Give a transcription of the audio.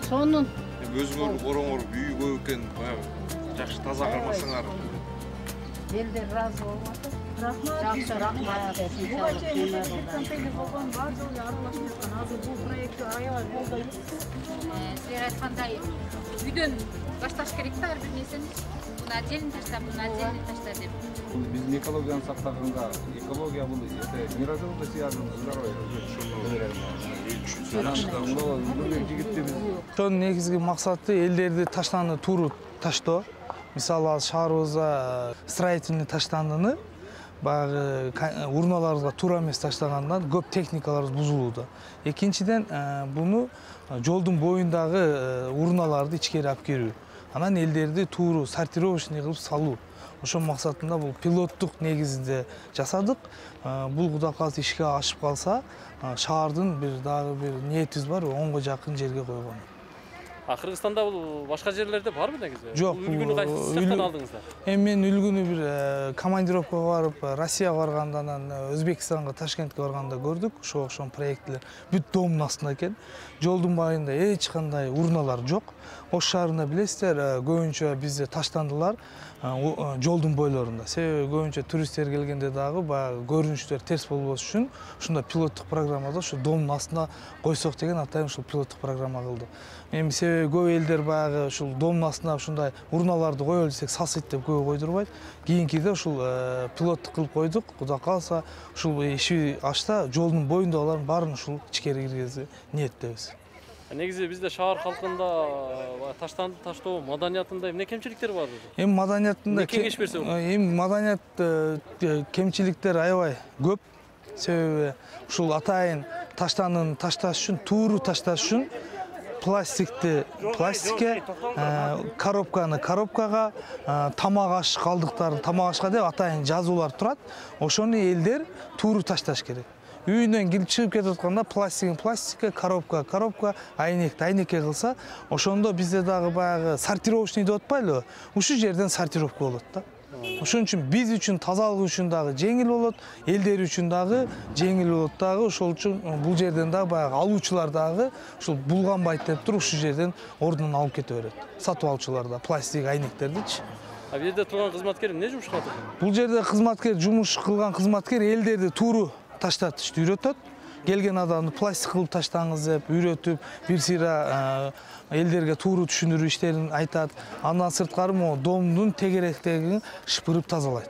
Сонун. Өзүңөр короңор үй көп экен, жакшы таза кылмасаңар. Элдер разы болуп атат. Рахмат. Жакшы рахмат. Буга чейин контейнер болгон бар жолу аралашып аткан. Азыр бул проектти аябай колдойбуз. Силер айткандай үйдөн башташ керек да ар бир нерсени. Буну отдельно ташта, буну отдельно ташта деп. Биздин экологияны сактаганга, экология бул неразрывно связано с здоровьем. Ошонун негизги максаты элдерди таштаны тууру таштоо. Мисалы ал шаарыбызда строительный таштандыны баягы урналарыбызга туура эмес таштагандан көп техникаларыбыз бузулууда. Экинчиден буну жолдун боюндагы урналарды ичкери алып кирүү. Анан элдерди тууру сортировочный кылып салуу. Ошол максатында бул пилоттук негизинде жасадык. Бул Кудай кааласа ишке ашып калса, шаардын дагы бир ниетибиз бар, 10го жакын жерге койгон. Кыргызстанда бул башка жерлерде барбы негизи? Жок, үлгүнү кайсы жактан алдыңыздар? Мен үлгүнү бир командировкага барып, Россияга барганда, анан Өзбекстанга, Ташкентке барганда көрдүк. Ошол проекттер бүт домдун астында экен. Жолдун байында эч кандай урналар жок. Ош шаарында билесиздер, көбүнчө бизде таштандылар жолдун бойлорунда. Себеби көбүнчө туристтер келгенде дагы баягы көрүнүштөр терс болбош үчүн ушундай пилоттук программада ушу домдун астына койсок деген атайын ушул пилоттук программа кылды. Эми себеби көп элдер баягы ушул домдун астына ушундай урналарды коелу десек салсыйт деп көбү койдурбайт. Кийинкиде ушул пилоттук кылып койдук. Кудай кааласа ушул иши ашта жолдун боюндагылардын баарын ушул ичкери киргизүү ниеттебиз. Негизи бизде шаар халкында таштанды таштоо маданиятында эмне кемчиликтер бар? Эми маданиятында кеңеш берсе болот. Эми маданият кемчиликтер аябай көп. Себеби ушул атайын таштанын ташташ үчүн, тууру ташташ үчүн пластикке, коробканы коробкага, тамак аш калдыктарын тамак ашка деп атайын жазуулар турат. Ошону элдер тууру ташташ керек. Үйүнөн кирип чыгып кетип атканда пластикке, коробка, айнекке кылса, ошондо бизде дагы баягы сортировочный деп атпайлыбы? Ушул жерден сортировка болот да. Ошон үчүн биз үчүн тазалык үчүн дагы жеңил болот, элдер үчүн дагы жеңил болот дагы. Ошол үчүн бул жерден дагы баягы алуучулар дагы ушул булганбайт деп туруп ушул жерден ордунан алып кете берет. Сатып алуучулар да пластик айнектердичи. Бул жерде турган кызматкер эмне жумуш кылат? Бул жерде кызматкер жумуш кылган кызматкер элдерди тууру таштатышты үйрөтөт. Келген адамды пластик кылып таштаңыз деп үйрөтүп, бир сыйра элдерге тууру түшүндүрүү иштерин айтат. Андан сырткары домдун тегеректегин шыпырып тазалайт.